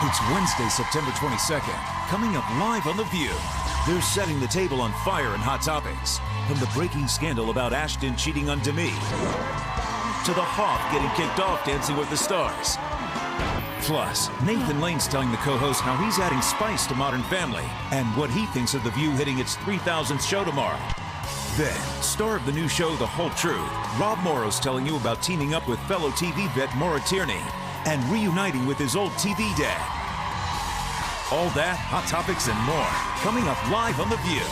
It's Wednesday, September 22nd. Coming up live on The View. They're setting the table on fire and hot topics. From the breaking scandal about Ashton cheating on Demi, to the Hoff getting kicked off Dancing with the Stars. Plus, Nathan Lane's telling the co-host how he's adding spice to Modern Family and what he thinks of The View hitting its 3,000th show tomorrow. Then, star of the new show, The Whole Truth, Rob Morrow's telling you about teaming up with fellow TV vet Maura Tierney and reuniting with his old TV dad. All that, hot topics, and more, coming up live on The View.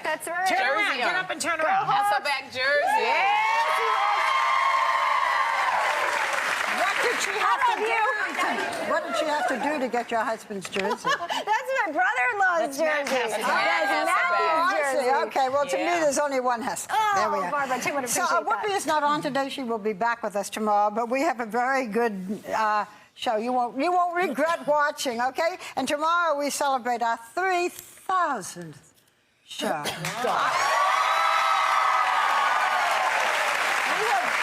That's right. Turn around. Get up and turn around. Hasselback jersey. Yes. What did she have to do to get your husband's jersey? That's my brother-in-law's jersey. That's Matthew's jersey. Okay, well, to me, there's only one Hess. Oh, there we are. Barbara, I would appreciate so, Whoopi is not on today. She will be back with us tomorrow, but we have a very good show. You won't regret watching, okay? And tomorrow we celebrate our 3,000th show. We have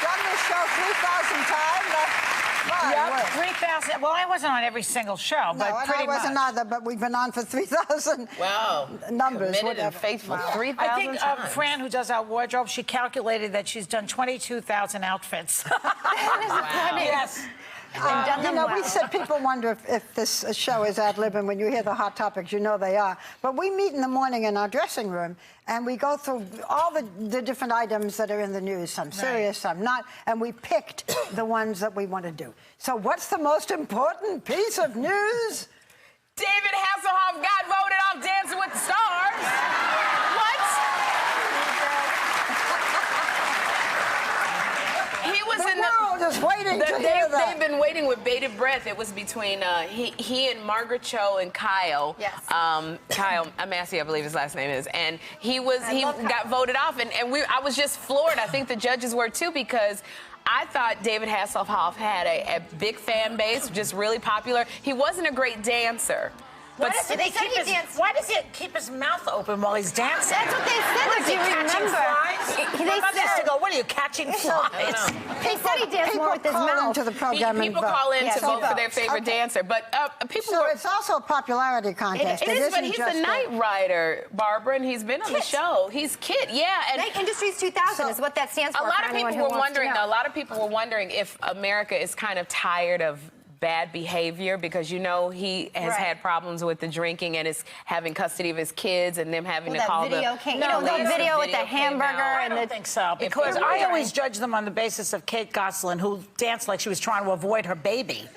done this show 3,000 times. Yep, 3,000. Well, I wasn't on every single show, but pretty much. I wasn't either, but we've been on for 3,000 numbers. Committed and faithful. 3,000 I think times. Fran, who does our wardrobe, she calculated that she's done 22,000 outfits. Yes. We said people wonder if this show is ad lib, and when you hear the hot topics, you know they are. But we meet in the morning in our dressing room, and we go through all the different items that are in the news, some serious, some not, and we picked the ones that we want to do. So what's the most important piece of news? David Hasselhoff got voted off Dancing with the Stars. What? He was in the world is waiting to hear that. They've been waiting with bated breath. It was between he and Margaret Cho and Kyle. Yes. Kyle Massey, I believe his last name is, and he got voted off, and I was just floored. I think the judges were too, because I thought David Hasselhoff had a big fan base, just really popular. He wasn't a great dancer. Why does he keep his mouth open while he's dancing? That's what they said. Do you remember? They used to go, what are you, catching flies? They said he danced more with his mouth. Into the program People call in to vote for their favorite dancer, but people. So it's also a popularity contest. It is, but he's a night rider, Barbara, and he's been on the show. He's Kit, yeah. Night Industries 2000 is what that stands for. A lot of people were wondering. A lot of people were wondering if America is kind of tired of bad behavior, because he has had problems with the drinking and is having custody of his kids, and them having to call the video with the hamburger. I don't think so, because I always judge them on the basis of Kate Gosselin, who danced like she was trying to avoid her baby.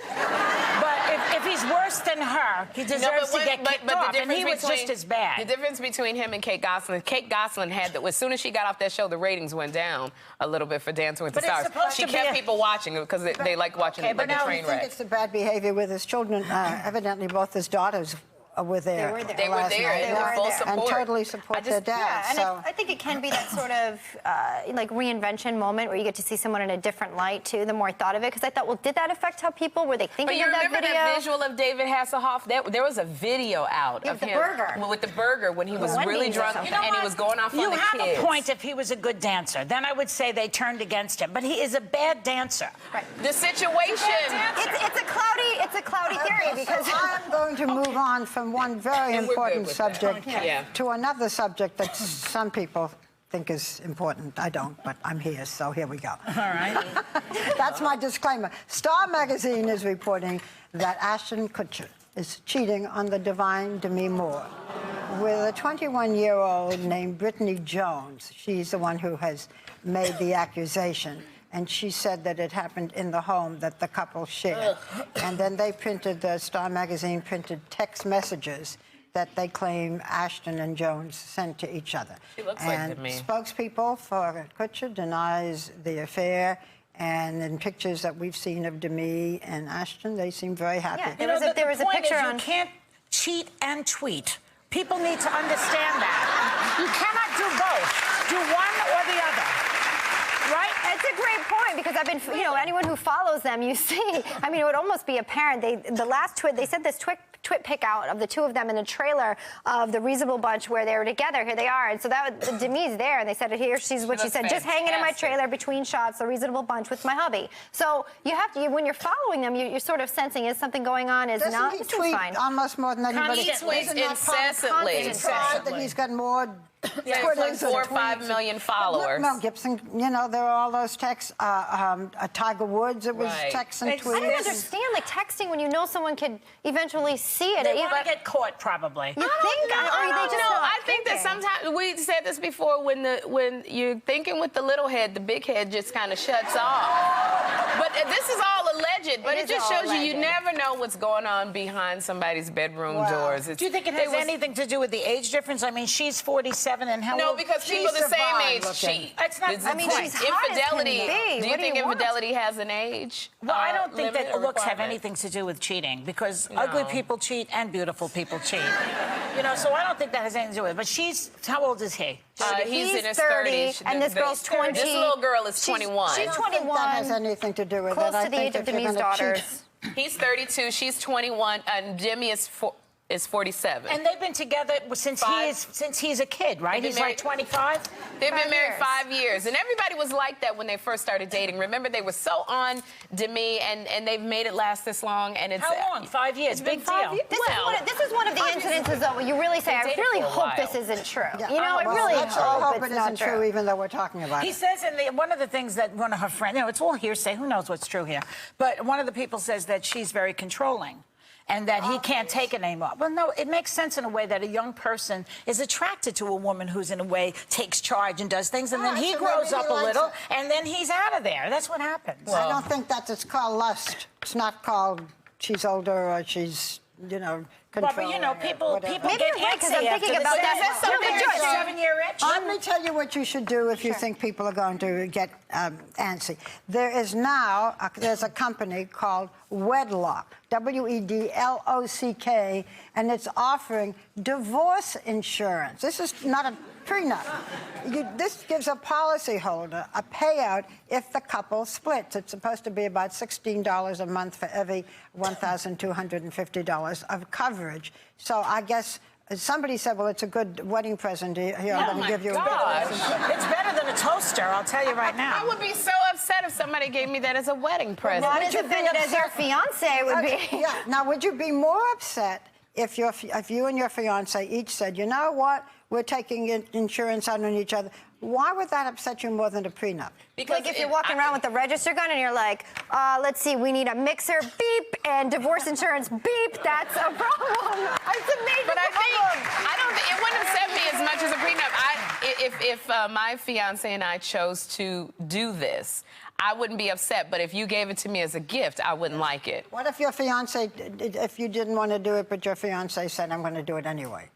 But if he's worse than her, he deserves to get kicked off, and he was just as bad. The difference between him and Kate Gosselin had as soon as she got off that show, the ratings went down a little bit for Dancing with the Stars. She kept people watching it because they like watching the train wreck. I think it's the bad behavior with his children. Evidently, both his daughters were there. They were there in full support. And totally support their dad. And I think it can be that sort of like reinvention moment where you get to see someone in a different light too. The more I thought of it, because I thought, well, did that affect how people were they thinking of that video? But you remember that visual of David Hasselhoff? There was a video out of him with the burger when he was really drunk and he was going off on the kids. You have a point if he was a good dancer. Then I would say they turned against him. But he is a bad dancer. Right. The situation. It's a cloudy theory because I'm going to move on from one very important subject to another subject that some people think is important. I don't, but I'm here, so here we go. All right. That's my disclaimer. Star magazine is reporting that Ashton Kutcher is cheating on the divine Demi Moore with a 21-year-old named Brittany Jones. She's the one who has made the accusation. And she said that it happened in the home that the couple shared. And then they printed, the Star magazine printed text messages that they claim Ashton and Jones sent to each other. She looks and like me. Spokespeople for Kutcher denies the affair. And in pictures that we've seen of Demi and Ashton, they seem very happy. Yeah, there was a picture on. You can't cheat and tweet. People need to understand that. You cannot do both. Do one or the other. Right? It's a great point because I've been, you know, anyone who follows them, you see. I mean, it would almost be apparent. The last tweet, they sent this twit pic out of the two of them in the trailer of the Reasonable Bunch where they were together. Here they are. And so that Demi's there, and they said, here she's what she said, just hanging in my trailer between shots, the Reasonable Bunch with my hubby. So you have to, when you're following them, you're sort of sensing, is something going on, is not? Doesn't he tweet fine. almost more than anybody? He tweets incessantly. That he's got more Twitters like 4 or 5 million followers. Mel Gibson, you know, there are all those texts. Tiger Woods, it was texts and tweets. I don't understand, like, texting when you know someone could eventually see it. They want to get caught, probably. You think? I think that sometimes, we said this before, when you're thinking with the little head, the big head just kind of shuts off. But this is all alleged, but it just shows you never know what's going on behind somebody's bedroom doors. Do you think it has anything to do with the age difference? I mean, she's 47 and how old? No, because people the same age cheat. It's not, I mean, she's hot as can infidelity. be. Do you think infidelity has an age? Well, I don't think that looks have requirement? anything to do with cheating, because ugly people cheat and beautiful people cheat. You know, so I don't think that has anything to do with it. But she's, how old is he? He's in his 30, 30s. and this girl's 20. This little girl is 21. She's 21. I don't think that has anything to do with Close it. to the age of Demi's daughters. He's 32, she's 21, and Jimmy is 47. And they've been together since he's a kid, right? He's like 25? They've been married 5 years. And everybody was like that when they first started dating. Remember, they were so on Demi, and they've made it last this long. And it's how long? 5 years. Big deal. This is one of the incidences, though, where you really say, I really hope this isn't true. Yeah. You know, I really hope it isn't true, even though we're talking about it. He says one of the things that one of her friends, you know, it's all hearsay, who knows what's true here, but one of the people says that she's very controlling. And that he can't take it anymore. Well, no, it makes sense in a way that a young person is attracted to a woman who's, in a way, takes charge and does things, and then he grows up a little, and then he's out of there. That's what happens. Well, I don't think that it's called lust. It's not called she's older or she's, you know, controlling. But you know, people get because I'm thinking about that. 7-year itch. Let me tell you what you should do if you think people are going to get antsy. There is now, there's a company called Wedlock, W-E-D-L-O-C-K, and it's offering divorce insurance. This is not a prenup. This gives a policyholder a payout if the couple splits. It's supposed to be about $16 a month for every $1,250 of coverage. So I guess somebody said, well, it's a good wedding present. Here, I'm going to give you a bit. It's better than a toaster, I'll tell you right now. I would be so upset if somebody gave me that as a wedding present. Not as offended as your fiance would be. Yeah. Now, would you be more upset if you and your fiance each said, you know what, we're taking insurance out on each other? Why would that upset you more than a prenup? Because like if you're walking around with the register gun and you're like, let's see, we need a mixer, beep, and divorce insurance, beep, that's a problem. It's a major problem. I don't think, it wouldn't upset me as much as a prenup. If my fiance and I chose to do this, I wouldn't be upset, but if you gave it to me as a gift, I wouldn't like it. What if your fiance, if you didn't want to do it, but your fiance said, I'm going to do it anyway?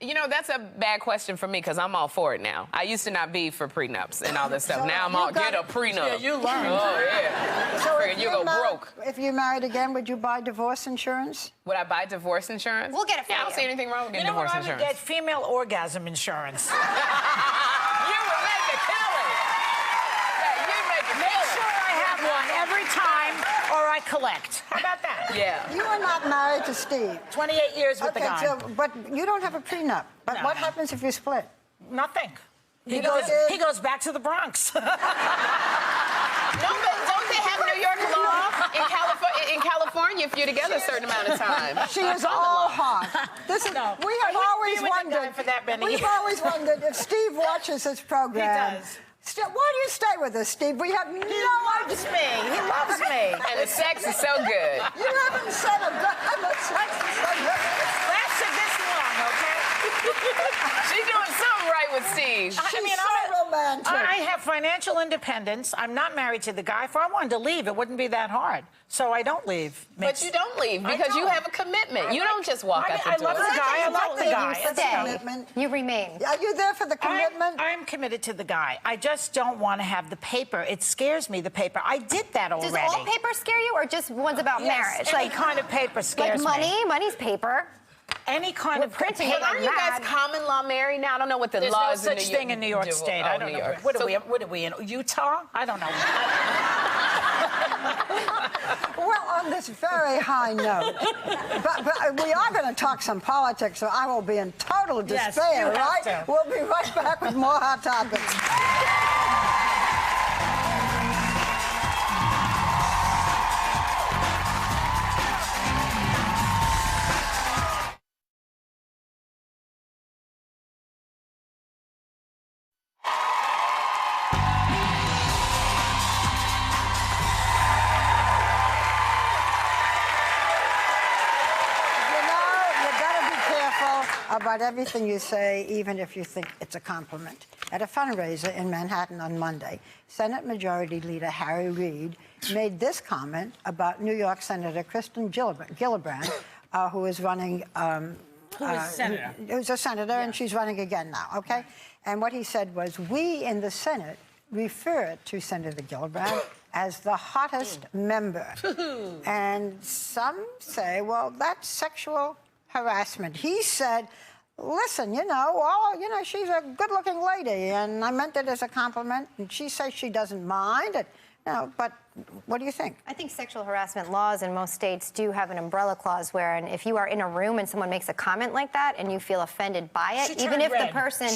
You know, that's a bad question for me because I'm all for it now. I used to not be for prenups and all this stuff. So now I'm all, get a prenup. Yeah, you learned. Oh, yeah. So you go broke. If you married again, would you buy divorce insurance? Would I buy divorce insurance? We'll get it for you. I don't see anything wrong with getting divorce insurance. You know what I would get? Female orgasm insurance. You would make a killing. Yeah, you'd make a killing. Make sure I have one every time or I collect. How about that? Yeah. You are not married to Steve. 28 years with the guy. So, but you don't have a prenup. But what happens if you split? Nothing. He goes back to the Bronx. Don't they have New York law in California if you're together a certain amount of time? She is all heart. We have always wondered. We've always wondered if Steve watches this program. He does. Why do you stay with us, Steve? We have no idea. He loves me. And the sex is so good. You haven't said a good. The sex is so good. Lasted this long, okay? She's doing something right with Steve. She's so romantic. I have financial independence. I'm not married to the guy. If I wanted to leave, it wouldn't be that hard. So I don't leave. But you don't leave because you have a commitment. You don't just walk out the door. I love the guy. I love the guy. You stay. You remain. Are you there for the commitment? I'm committed to the guy. I just don't want to have the paper. It scares me, the paper. I did that already. Does all paper scare you, or just ones about marriage? Any kind of paper scares me. Like money? Money's paper. Any kind of printing. paper. Aren't you guys common law married now? I don't know what the law is. There's no such thing in New York State. I don't know. What are we in? Utah? I don't know. Well, on this very high note, but we are going to talk some politics, so I will be in total despair, right? We'll be right back with more Hot Topics. About everything you say, even if you think it's a compliment. At a fundraiser in Manhattan on Monday, Senate Majority Leader Harry Reid made this comment about New York Senator Kristen Gillibrand, who is running... who's a senator, and she's running again now, okay? And what he said was, we in the Senate refer to Senator Gillibrand as the hottest member. And some say, well, that's sexual harassment. He said, listen, she's a good-looking lady, and I meant it as a compliment, and she says she doesn't mind it. But what do you think? I think sexual harassment laws in most states do have an umbrella clause where, and if you are in a room and someone makes a comment like that and you feel offended by it, even if the person,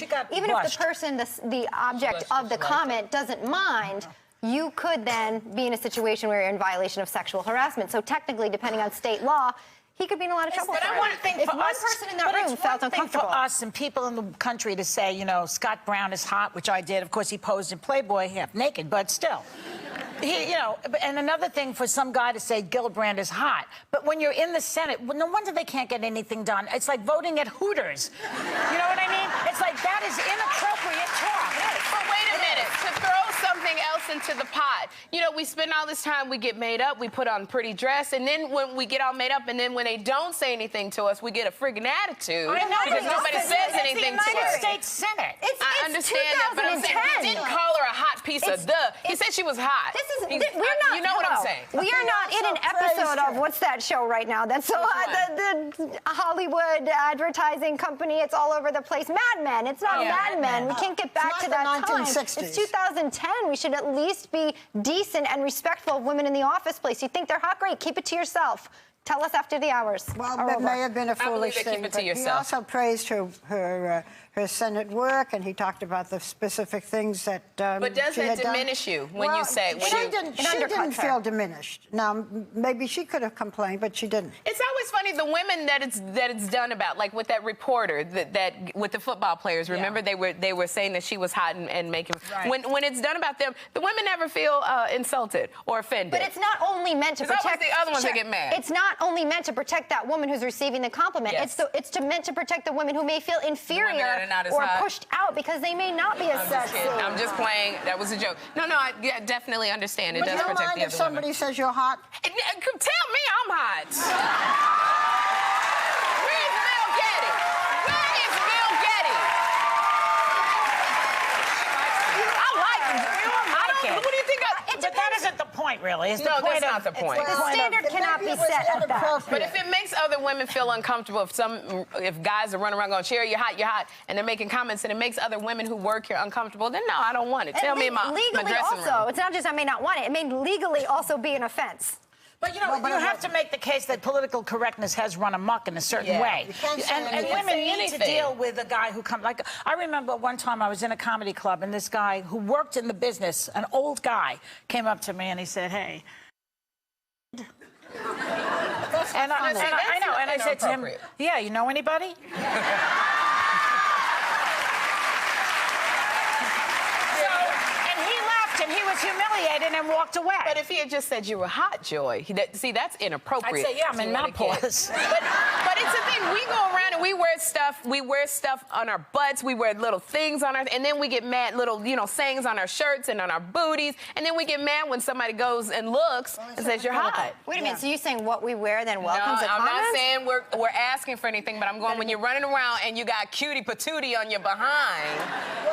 the object of the comment doesn't mind, you could then be in a situation where you're in violation of sexual harassment. So technically, depending on state law, he could be in a lot of trouble. But I want to think if one person in that room felt uncomfortable. For us and people in the country to say, Scott Brown is hot, which I did. Of course, he posed in Playboy half naked, but still. And another thing for some guy to say Gillibrand is hot. But when you're in the Senate, no wonder they can't get anything done. It's like voting at Hooters. You know what I mean? It's like that is inappropriate talk. But wait a minute. To throw something else into the pot. We spend all this time, we get made up, we put on pretty dress, and then when we get all made up, and then when they don't say anything to us, we get a friggin' attitude. I know, because nobody says anything to us. It's the United States Senate. I understand that, but I'm saying he didn't call her a hot piece of duh. He said she was hot. We're not. You know what I'm saying? We are not in an episode of what's that show right now? That's so the Hollywood advertising company. It's all over the place. Mad Men. It's not Mad Men. We can't get back to that time. It's 2010. We should at least be decent and respectful of women in the office place. You think they're hot? Great. Keep it to yourself. Tell us after the hours. Well, it may have been a foolish thing, but he also praised her Senate work, and he talked about the specific things that But does that diminish you when you say... She didn't feel diminished. Now, maybe she could have complained, but she didn't. It's always funny, the women that it's done about, like with that reporter, that with the football players, remember they were saying that she was hot and making... Right. When it's done about them, the women never feel insulted or offended. But it's not only meant to protect... It's the other ones that get mad. It's not only meant to protect that woman who's receiving the compliment. Yes. It's meant to protect the women who may feel inferior or pushed out because they may not be as sexy. I'm just playing. That was a joke. No, I definitely understand. It does protect the other women. If somebody says you're hot? Tell me I'm hot. Where's Bill Getty? Where is Bill Getty? I like him. What do you think? But that isn't the point, really. No, that's not the point. The standard cannot be set at that. But if it makes other women feel uncomfortable, if guys are running around going, Cherry, you're hot, and they're making comments, and it makes other women who work here uncomfortable, then no, I don't want it. Tell me in my dressing room. It's not just I may not want it. It may legally also be an offense. But you have to make the case that political correctness has run amok in a certain way. And women need to deal with a guy who comes... Like, I remember one time I was in a comedy club, and this guy who worked in the business, an old guy, came up to me and he said, hey... And I said to him, yeah, you know anybody? left and he was humiliated and walked away. But if he had just said you were hot, Joy, see, that's inappropriate. I'd say, yeah, I'm in menopause. But it's the thing, we go around and we wear stuff on our butts, we wear little things on our, and then we get mad, little, sayings on our shirts and on our booties, and then we get mad when somebody goes and looks and says you're hot. Wait a minute, so you're saying what we wear then welcomes the I'm comments? not saying we're asking for anything, but I'm going, when you're running around and you got cutie patootie on your behind,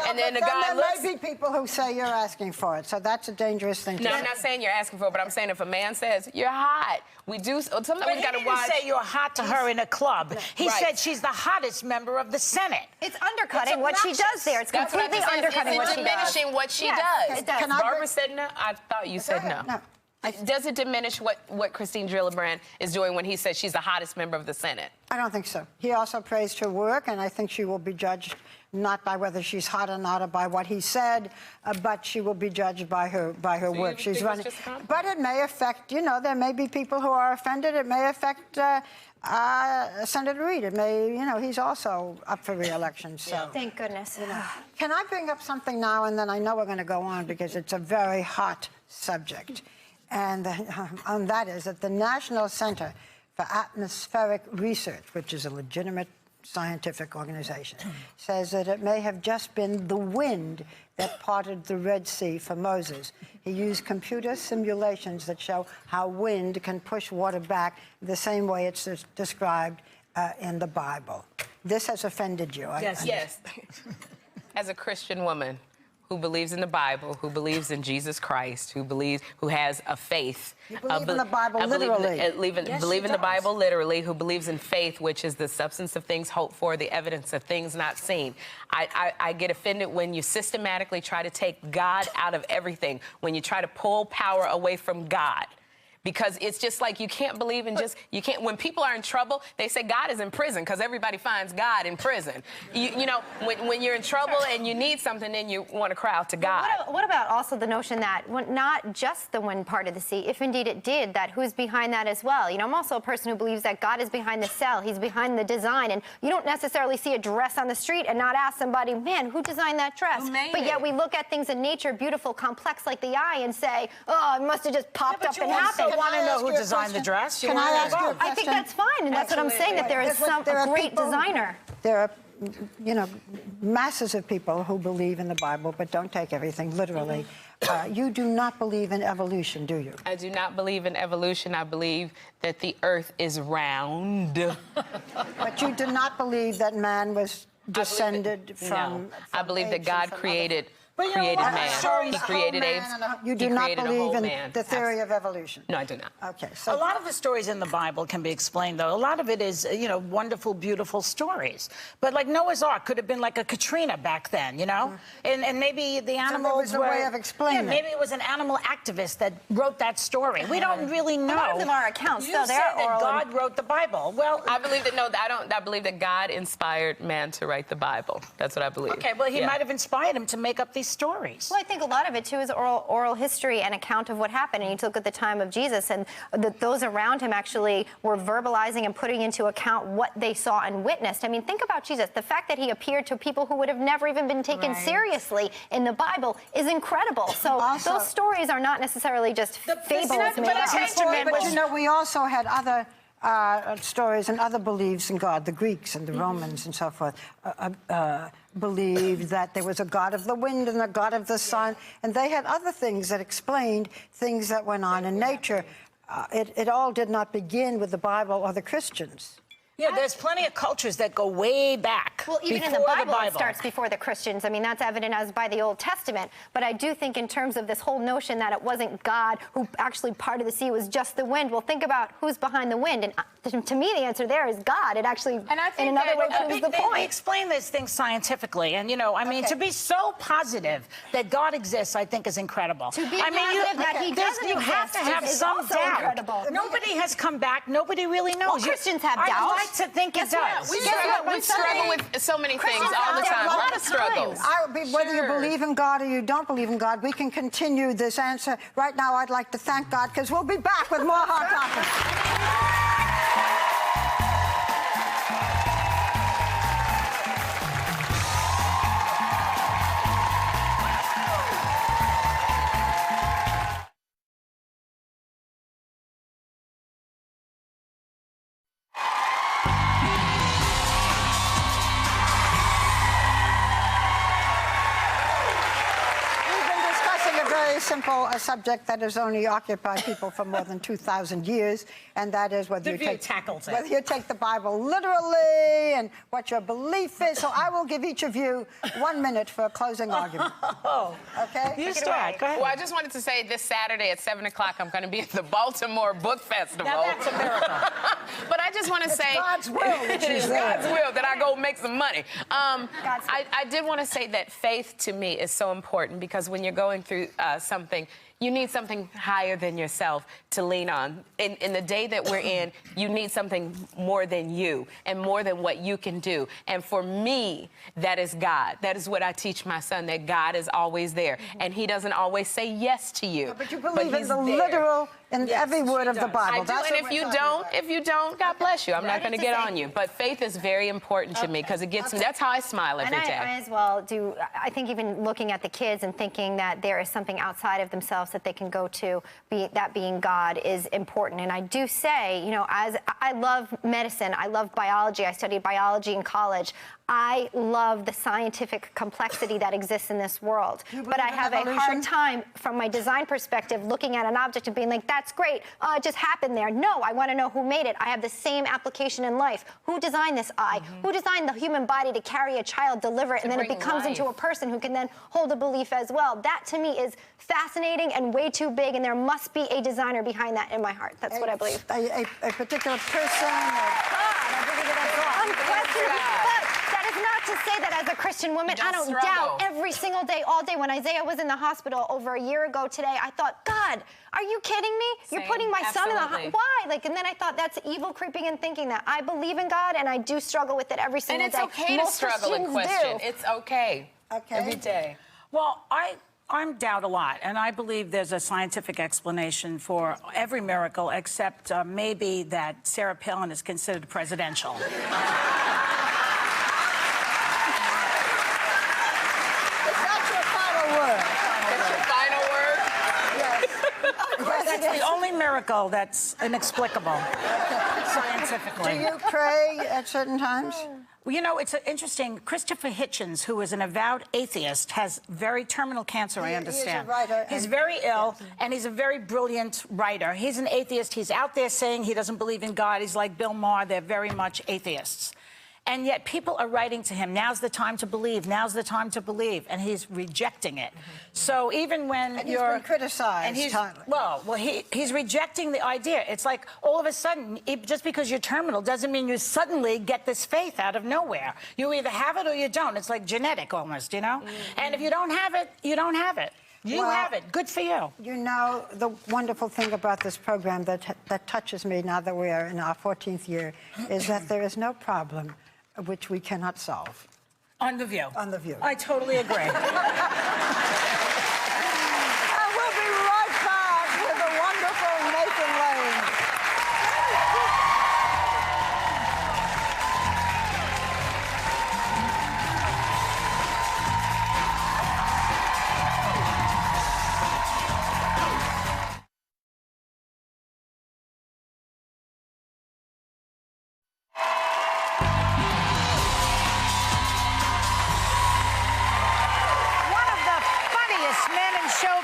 and then the guy looks... There may be people who say you're asking for it, so that's a dangerous thing to say. No, I'm not saying you're asking for it, but I'm saying if a man says, you're hot, we do... Sometimes we got to watch... He didn't say you're hot to her in a club. He said she's the hottest member of the Senate. It's undercutting what she does there. It's completely undercutting what she does. It's diminishing what she does. It does. Barbara said no. I thought you said no. No. Does it diminish what Christine Gillibrand is doing when he says she's the hottest member of the Senate? I don't think so. He also praised her work, and I think she will be judged not by whether she's hot or not, or by what he said, but she will be judged by her work. She's running. But it may affect, there may be people who are offended. It may affect Senator Reid. It may, he's also up for re-election. So thank goodness. Can I bring up something now, and then I know we're going to go on because it's a very hot subject. And that is that the National Center for Atmospheric Research, which is a legitimate scientific organization, says that it may have just been the wind that parted the Red Sea for Moses. He used computer simulations that show how wind can push water back the same way it's described in the Bible. This has offended you. Yes. As a Christian woman who believes in the Bible, who believes in Jesus Christ, who has a faith. You believe in the Bible literally. Believe in the Bible literally, who believes in faith, which is the substance of things hoped for, the evidence of things not seen. I get offended when you systematically try to take God out of everything, when you try to pull power away from God. Because it's just like you can't believe in when people are in trouble, they say God is in prison because everybody finds God in prison. When you're in trouble and you need something, then you want to cry out to God. What about also the notion that not just the wind part of the sea, if indeed it did, that who's behind that as well? I'm also a person who believes that God is behind the cell, he's behind the design, and you don't necessarily see a dress on the street and not ask somebody, man, who designed that dress? But yet we look at things in nature, beautiful, complex like the eye, and say, oh, it must have just popped up and happened. Want to know who designed the dress? Can I ask you a question? I think that's fine, and that's what I'm saying, that there is a great designer. There are, masses of people who believe in the Bible but don't take everything literally. You do not believe in evolution, do you? I do not believe in evolution. I believe that the earth is round. But you do not believe that man was descended from... No. I believe that God created man. He created You do not believe in the theory of evolution? No, I do not. Okay. So a lot of the stories in the Bible can be explained, though. A lot of it is, wonderful, beautiful stories. But like Noah's Ark could have been like a Katrina back then, And maybe the animals were... a way of explaining maybe it was an animal activist that wrote that story. We don't really know. A lot of them are accounts, though. You said that God wrote the Bible. Well, I believe that, I believe that God inspired man to write the Bible. That's what I believe. Okay, well, he might have inspired him to make up these stories. Well, I think a lot of it, too, is oral history and account of what happened. And you look at the time of Jesus, and those around him actually were verbalizing and putting into account what they saw and witnessed. I mean, think about Jesus. The fact that he appeared to people who would have never even been taken seriously in the Bible is incredible. So those stories are not necessarily just fables. But we also had other stories and other beliefs in God. The Greeks and the Romans and so forth believed that there was a god of the wind and a god of the sun, and they had other things that explained things that went on in nature. It all did not begin with the Bible or the Christians. Yeah, there's plenty of cultures that go way back. Well, even in the Bible, it starts before the Christians. I mean, that's evident as by the Old Testament. But I do think in terms of this whole notion that it wasn't God who actually parted the sea, it was just the wind. Well, think about who's behind the wind. And to me, the answer there is God. It actually, in another way, proves the point. They explain these things scientifically. And, to be so positive that God exists, I think, is incredible. To be positive that he doesn't exist, you have to have some doubt. Incredible. Nobody has come back. Nobody really knows. Well, Christians have doubts. I like to think it does. We struggle with so many things all the time. A lot of struggles. Whether you believe in God or you don't believe in God, we can continue this answer. Right now, I'd like to thank God, because we'll be back with more Hot Topics. very simple subject that has only occupied people for more than 2,000 years, and that is whether you take the Bible literally and what your belief is. So I will give each of you 1 minute for a closing argument. Okay? You start. Go ahead. Well, I just wanted to say this Saturday at 7 o'clock, I'm going to be at the Baltimore Book Festival. Now that's a miracle. But I just want to say... God's will. It is God's will that I go make some money. I did want to say that faith, to me, is so important because when you're going through something, you need something higher than yourself to lean on. In the day that we're in, you need something more than you and more than what you can do. And for me, that is God. That is what I teach my son, that God is always there. And he doesn't always say yes to you. But you believe in the literal in every word of the Bible. I do, and if you don't, God bless you. I'm not going to get on you. But faith is very important to me because it gets me. That's how I smile every day. I as well do. I think even looking at the kids and thinking that there is something outside of themselves that they can go to, that being God, is important. And I do say, you know, as I love medicine, I love biology. I studied biology in college. I love the scientific complexity that exists in this world. But I have a hard time, from my design perspective, looking at an object and being like, that's great, it just happened there. No, I want to know who made it. I have the same application in life. Who designed this eye? Who designed the human body to carry a child, deliver it, and then it becomes into a person who can then hold a belief as well? That, to me, is fascinating and way too big, and there must be a designer behind that in my heart. That's what I believe. A particular person? Not to say that as a Christian woman, I don't doubt every single day, all day. When Isaiah was in the hospital over a year ago today, I thought, God, are you kidding me? You're putting my son in the hospital. Why? And then I thought, that's evil creeping in thinking that. I believe in God, and I do struggle with it every single day. And it's okay to struggle and question. It's okay. Every day. Well, I'm doubt a lot, and I believe there's a scientific explanation for every miracle except maybe that Sarah Palin is considered presidential. That's the only miracle that's inexplicable, scientifically. Do you pray at certain times? Well, you know, it's interesting. Christopher Hitchens, who is an avowed atheist, has very terminal cancer, I understand. He is a writer. He's very ill, and he's a very brilliant writer. He's an atheist. He's out there saying he doesn't believe in God. He's like Bill Maher. They're very much atheists. And yet people are writing to him, now's the time to believe, now's the time to believe, and he's rejecting it. So even when he's been criticized. And he's rejecting the idea. It's like all of a sudden, just because you're terminal doesn't mean you suddenly get this faith out of nowhere. You either have it or you don't. It's like genetic almost, you know? And if you don't have it, you don't have it. You have it. Good for you. You know, the wonderful thing about this program that touches me now that we are in our 14th year is that there is no problem which we cannot solve. On The View. On The View. I totally agree. And we'll be right back with the wonderful Nathan Lane.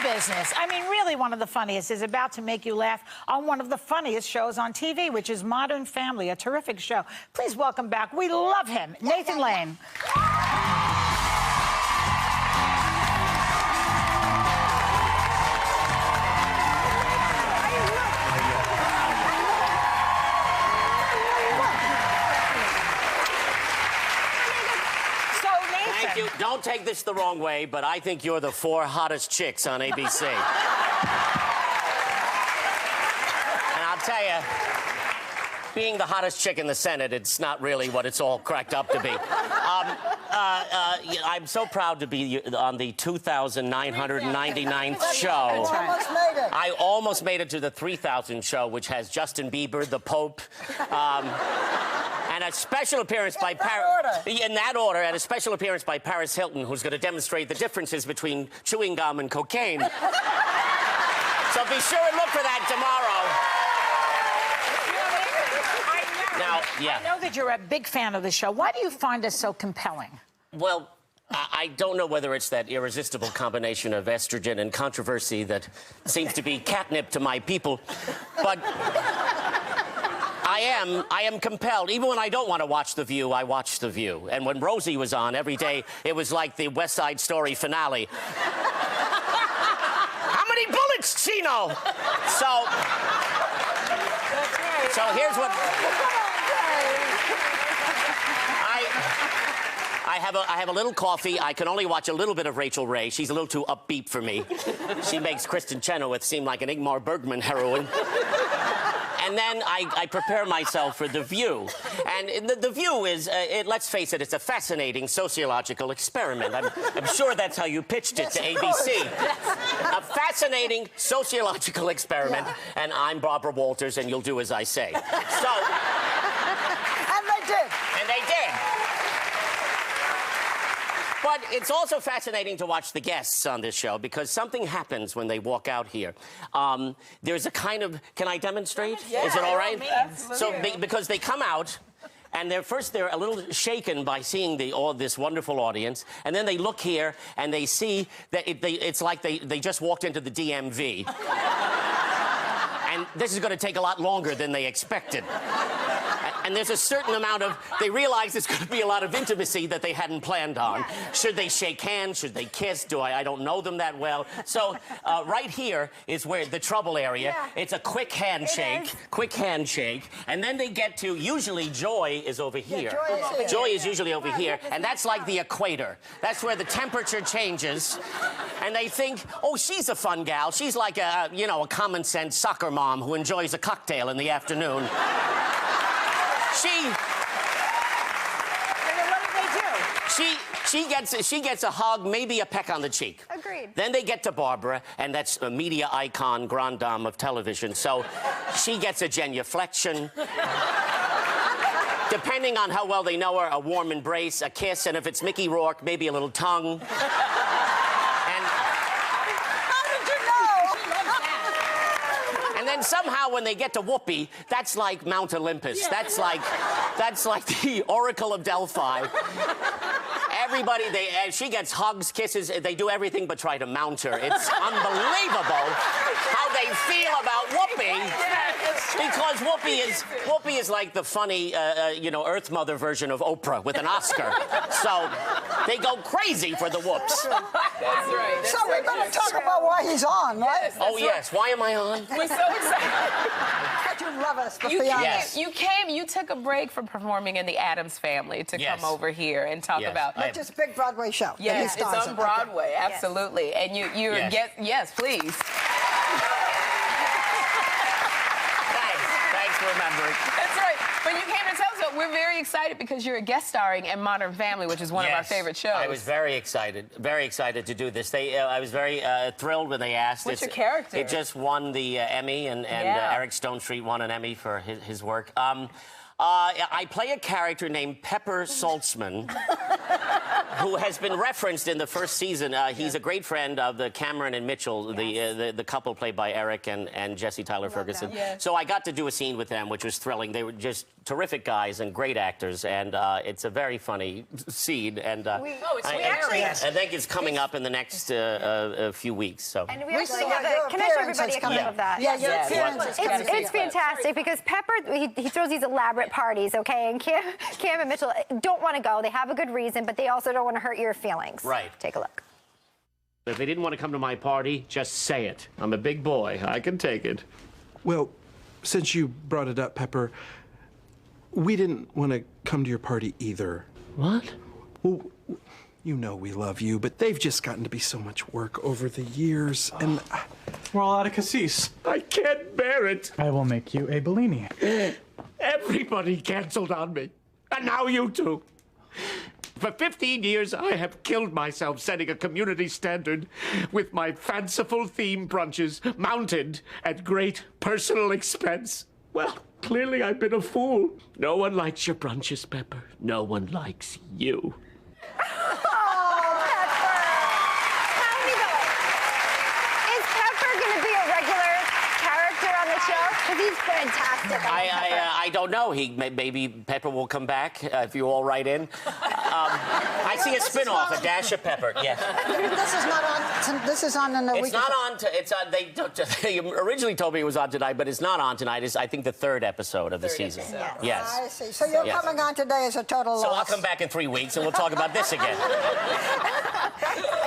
Business. I mean, really one of the funniest, is about to make you laugh on one of the funniest shows on TV, which is Modern Family, a terrific show. Please welcome back, we love him, Nathan Lane. Don't take this the wrong way, but I think you're the 4 hottest chicks on ABC. And I'll tell you, being the hottest chick in the Senate, it's not really what it's all cracked up to be. I'm so proud to be on the 2,999th show. You almost made it. I almost made it to the 3,000 show, which has Justin Bieber, the Pope, and a special appearance by in that order, and a special appearance by Paris Hilton, who's going to demonstrate the differences between chewing gum and cocaine. So be sure and look for that tomorrow. I know that you're a big fan of the show. Why do you find us so compelling? Well, I don't know whether it's that irresistible combination of estrogen and controversy that seems to be catnip to my people, but I am compelled. Even when I don't want to watch The View, I watch The View. And when Rosie was on every day, it was like the West Side Story finale. How many bullets, Chino? So here's what... I have a little coffee. I can only watch a little bit of Rachel Ray. She's a little too upbeat for me. She makes Kristen Chenoweth seem like an Ingmar Bergman heroine. And then I prepare myself for The View. And the View is, let's face it, it's a fascinating sociological experiment. I'm sure that's how you pitched it to ABC. Yes. A fascinating sociological experiment. Yeah. And I'm Barbara Walters, and you'll do as I say. So... And they did. And they did. But it's also fascinating to watch the guests on this show because something happens when they walk out here. There's a kind of... Can I demonstrate? Yeah, is it all right? So, because they come out, and they're a little shaken by seeing all this wonderful audience, and then they look here, and they see that it's like they just walked into the DMV. And this is going to take a lot longer than they expected. And there's a certain amount of... They realize there's going to be a lot of intimacy that they hadn't planned on. Yeah. Should they shake hands? Should they kiss? I don't know them that well. So right here is where the trouble area. Yeah. It's a quick handshake. Quick handshake. And then they get to... Usually Joy is over here. Yeah, Joy is usually over here. And that's like the equator. That's where the temperature changes. And they think, oh, she's a fun gal. She's like a common sense soccer mom who enjoys a cocktail in the afternoon. And then what do they do? She gets a hug, maybe a peck on the cheek. Agreed. Then they get to Barbara, and that's a media icon, grande dame of television. So she gets a genuflection. Depending on how well they know her, a warm embrace, a kiss, and if it's Mickey Rourke, maybe a little tongue. And then somehow when they get to Whoopi, that's like Mount Olympus. Yeah. That's like the Oracle of Delphi. Everybody, she gets hugs, kisses. They do everything but try to mount her. It's unbelievable how they feel about Whoopi, because Whoopi is like the funny, Earth Mother version of Oprah with an Oscar. So they go crazy for the whoops. That's right. So we better talk about why he's on, right? Yes. Why am I on? We're so excited. You love us, but be honest. You took a break from performing in the Addams Family to come over here and talk about... Which is a big Broadway show. Yes, it's on Broadway, absolutely. And you're yes, please. Thanks for remembering. That's right. But you came to tell us that we're very excited because you're a guest starring in Modern Family, which is one of our favorite shows. I was very excited to do this. I was very thrilled when they asked. What's your character? It just won the Emmy, and Eric Stonestreet won an Emmy for his work. I play a character named Pepper Saltzman, who has been referenced in the first season. He's a great friend of the Cameron and Mitchell, the couple played by Eric and Jesse Tyler Ferguson. Yes. So I got to do a scene with them, which was thrilling. They were just terrific guys and great actors, and it's a very funny scene. And I think it's coming up in the next few weeks. So. And we actually can I show everybody a clip of that? Yeah, your appearance is coming. It's fantastic because Pepper, he throws these elaborate parties, okay? And Cam and Mitchell don't want to go. They have a good reason, but they also don't want to hurt your feelings. Right. Take a look. If they didn't want to come to my party, just say it. I'm a big boy. I can take it. Well, since you brought it up, Pepper, we didn't want to come to your party either. What? Well, you know we love you, but they've just gotten to be so much work over the years, and... We're all out of cassis. I can't bear it. I will make you a Bellini. Everybody canceled on me. And now you too. For 15 years, I have killed myself setting a community standard with my fanciful theme brunches mounted at great personal expense. Well, clearly I've been a fool. No one likes your brunches, Pepper. No one likes you. He's fantastic. I don't know. Maybe Pepper will come back if you all write in. I see a spin-off, a dash of pepper. Yes. This is not on. This is on in the week. It's not on. It's on. They originally told me it was on tonight, but it's not on tonight. It's, I think, the third episode of the season. Yes. I see. So you're coming on today as a total loss. So I'll come back in 3 weeks and we'll talk about this again.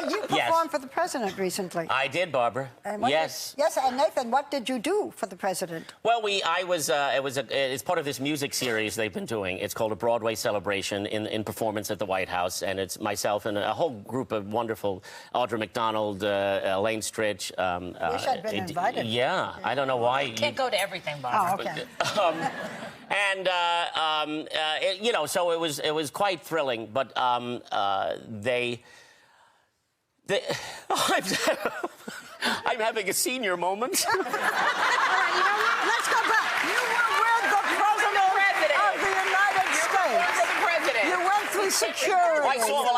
You performed for the president recently. I did, Barbara. Yes. Yes, and Nathan, what did you do for the president? Well, it's part of this music series they've been doing. It's called A Broadway Celebration in performance at the White House, and it's myself and a whole group of wonderful, Audra McDonald, Elaine Stritch. Wish I'd been invited. Yeah, I don't know why. You can't go to everything, Barbara. Oh, okay. You know, so it was quite thrilling, but I'm having a senior moment. All right, you know what? Let's go back. You were with the president of the United States. You went through security. I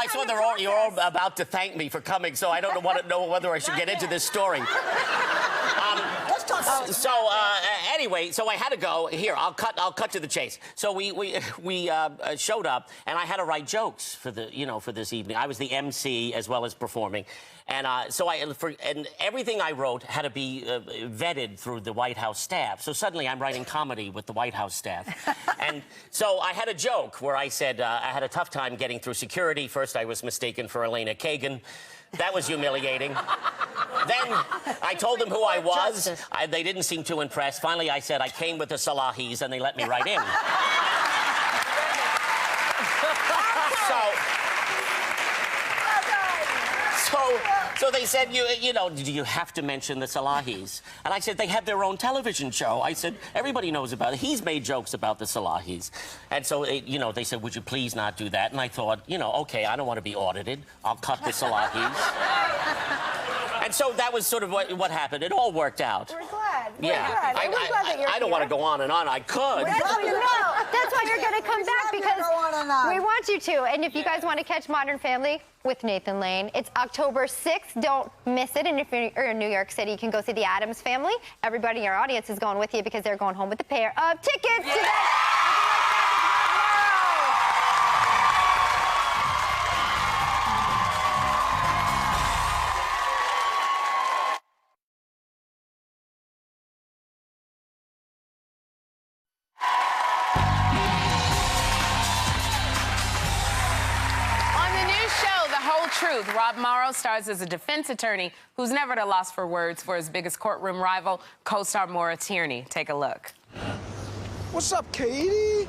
saw you're all about to thank me for coming, so I don't know whether I should get into this story. Let's talk about So anyway, so I had to go. Here, I'll cut to the chase. So we showed up, and I had to write jokes for this evening. I was the MC as well as performing, and and everything I wrote had to be vetted through the White House staff. So suddenly I'm writing comedy with the White House staff, and so I had a joke where I said I had a tough time getting through security. First, I was mistaken for Elena Kagan. That was humiliating. Then I told them who I was. They didn't seem too impressed. Finally, I said I came with the Salahis, and they let me right in. So they said, you know, do you have to mention the Salahis? And I said, they have their own television show. I said, everybody knows about it. He's made jokes about the Salahis. And so, you know, they said, would you please not do that? And I thought, you know, okay, I don't want to be audited. I'll cut the Salahis. And so that was sort of what happened. It all worked out. We're glad. Yeah. We're glad that you're I don't want to go on and on. I could. That's why you're going to come back, because we want you to. And if you guys want to catch Modern Family with Nathan Lane, it's October 6th. Don't miss it. And if you're in New York City, you can go see the Addams Family. Everybody in your audience is going with you because they're going home with a pair of tickets to that. Truth. Rob Morrow stars as a defense attorney who's never at a loss for words for his biggest courtroom rival, co-star Maura Tierney. Take a look. What's up, Katie?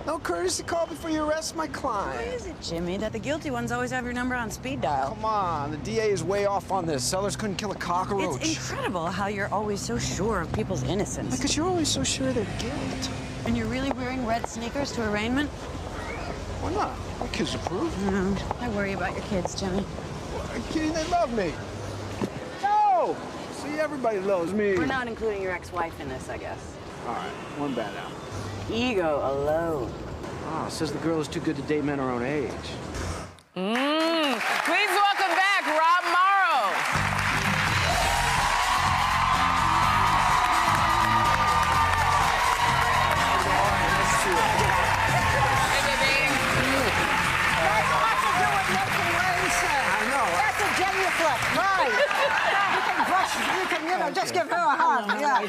No courtesy call before you arrest my client. Why is it, Jimmy, that the guilty ones always have your number on speed dial? Come on, the DA is way off on this. Sellers couldn't kill a cockroach. It's incredible how you're always so sure of people's innocence. Because you're always so sure of their guilt. And you're really wearing red sneakers to arraignment? Why not? My kids approve. No, I worry about your kids, Jimmy. Kitty, they love me. No! See, everybody loves me. We're not including your ex-wife in this, I guess. All right, one bad out. Ego alone. Ah, says the girl is too good to date men her own age. Please welcome back Rob Morrow. Just give her a hug. Yeah.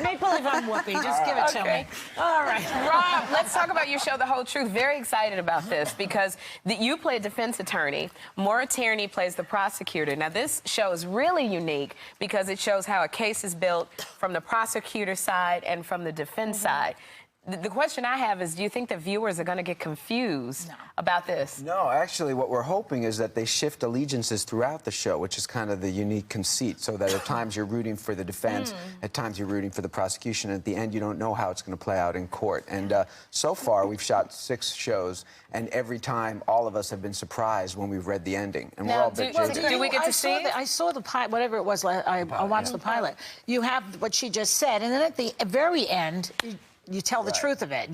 Make believe I'm Whoopi. Just give it to me. All right. Rob, let's talk about your show, The Whole Truth. Very excited about this because you play a defense attorney. Maura Tierney plays the prosecutor. Now, this show is really unique because it shows how a case is built from the prosecutor side and from the defense side. The question I have is, do you think that viewers are going to get confused about this? No, actually, what we're hoping is that they shift allegiances throughout the show, which is kind of the unique conceit, so that at times you're rooting for the defense, at times you're rooting for the prosecution, and at the end you don't know how it's going to play out in court. And so far, we've shot 6 shows, and every time, all of us have been surprised when we've read the ending. And we're all do we get to see it? I saw the pilot, whatever it was, I watched the pilot. You have what she just said, and then at the very end, you tell the truth of it.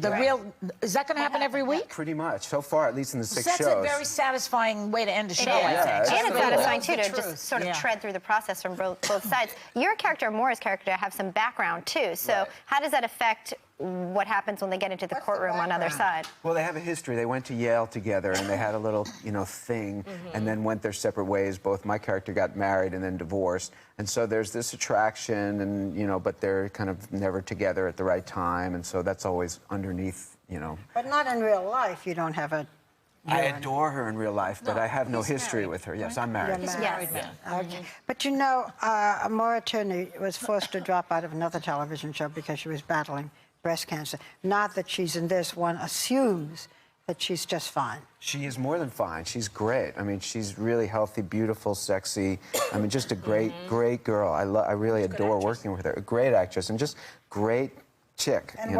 Is that going to happen every week? Pretty much. So far, at least in the 6 shows. That's a very satisfying way to end a show, I think. And it's satisfying, too, to just sort of tread through the process from both sides. Your character, Maura's character, have some background, too. So how does that affect what happens when they get into the courtroom on other side. Well, they have a history. They went to Yale together, and they had a little, thing, and then went their separate ways. Both my character got married and then divorced, and so there's this attraction, and but they're kind of never together at the right time, and so that's always underneath, But not in real life. You don't have a. I adore her in real life, but I have no history with her. Yes, I'm married. You're married. Yes. Okay. But Maura Tierney was forced to drop out of another television show because she was battling breast cancer. Not that she's in this. One assumes that she's just fine. She is more than fine. She's great. I mean, she's really healthy, beautiful, sexy. I mean, just a great, great girl. I really adore working with her. A great actress and just great chick, and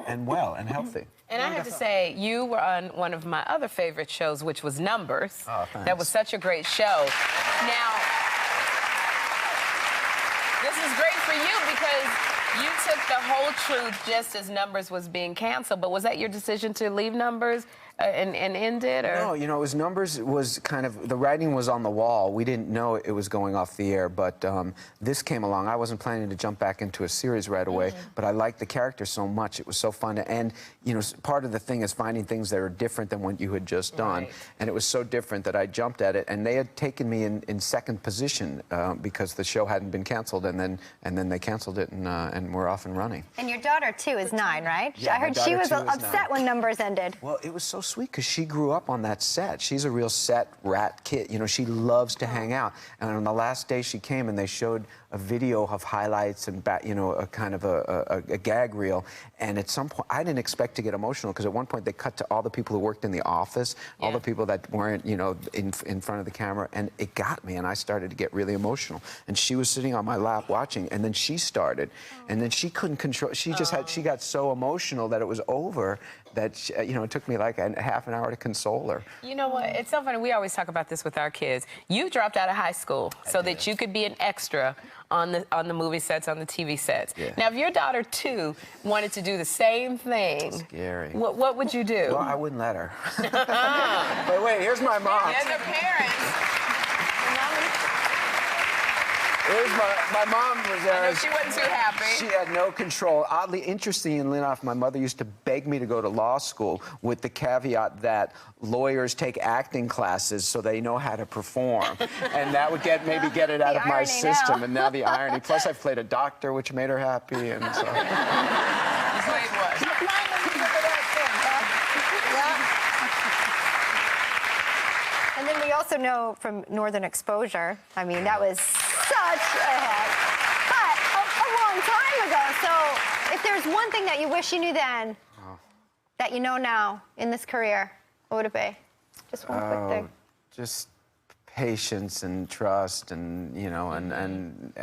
and well and healthy. And I have to say, you were on one of my other favorite shows, which was Numbers. Oh, thanks. That was such a great show. Now, this is great for you because you took the whole truth just as Numbers was being canceled. But was that your decision to leave Numbers and end it? Or? No, it was Numbers was kind of, the writing was on the wall. We didn't know it was going off the air, but this came along. I wasn't planning to jump back into a series right away, but I liked the character so much. It was so fun to, and, part of the thing is finding things that are different than what you had just done. And it was so different that I jumped at it, and they had taken me in second position because the show hadn't been canceled, and then they canceled it, and we're off and running. And your daughter, too, is 9, right? Yeah, I heard she was upset when Numbers ended. Well, it was so sweet because she grew up on that set. She's a real set rat kid. She loves to hang out. And on the last day she came and they showed a video of highlights and a kind of a gag reel. And at some point, I didn't expect to get emotional because at one point they cut to all the people who worked in the office, all the people that weren't, in front of the camera, and it got me, and I started to get really emotional. And she was sitting on my lap watching, and then she started, and then she couldn't control. She just she got so emotional that it was over. That it took me like a half an hour to console her. You know what? It's so funny. We always talk about this with our kids. You dropped out of high school so that you could be an extra on the movie sets, on the TV sets. Yeah. Now, if your daughter, too, wanted to do the same thing, scary. What would you do? Well, I wouldn't let her. But wait, here's my mom. As a parent. My mom was there. I know she wasn't too happy. She had no control. Oddly, interesting enough, my mother used to beg me to go to law school with the caveat that lawyers take acting classes so they know how to perform. And that would maybe get it out of my system. And now the irony. Plus, I've played a doctor, which made her happy. And so. Wait, what? And then we also know from Northern Exposure, I mean, that was such a hit. But a long time ago. So if there's one thing that you wish you knew then, that you know now in this career, what would it be? Just one quick thing. Just patience and trust, and and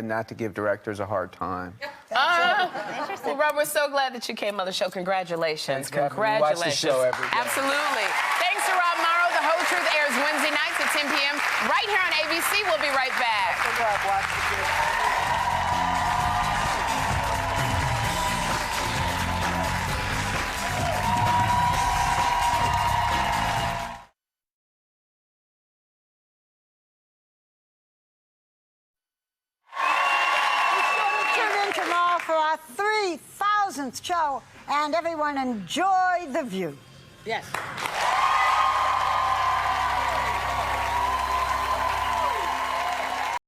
not to give directors a hard time. Well, Rob, we're so glad that you came on the show. Congratulations. Congratulations. Watch the show every day. Absolutely. Thanks to Rob Morrow. The Whole Truth airs Wednesday nights at 10 p.m. right here on ABC. We'll be right back. For our 3,000th show, and everyone enjoy The View. Yes.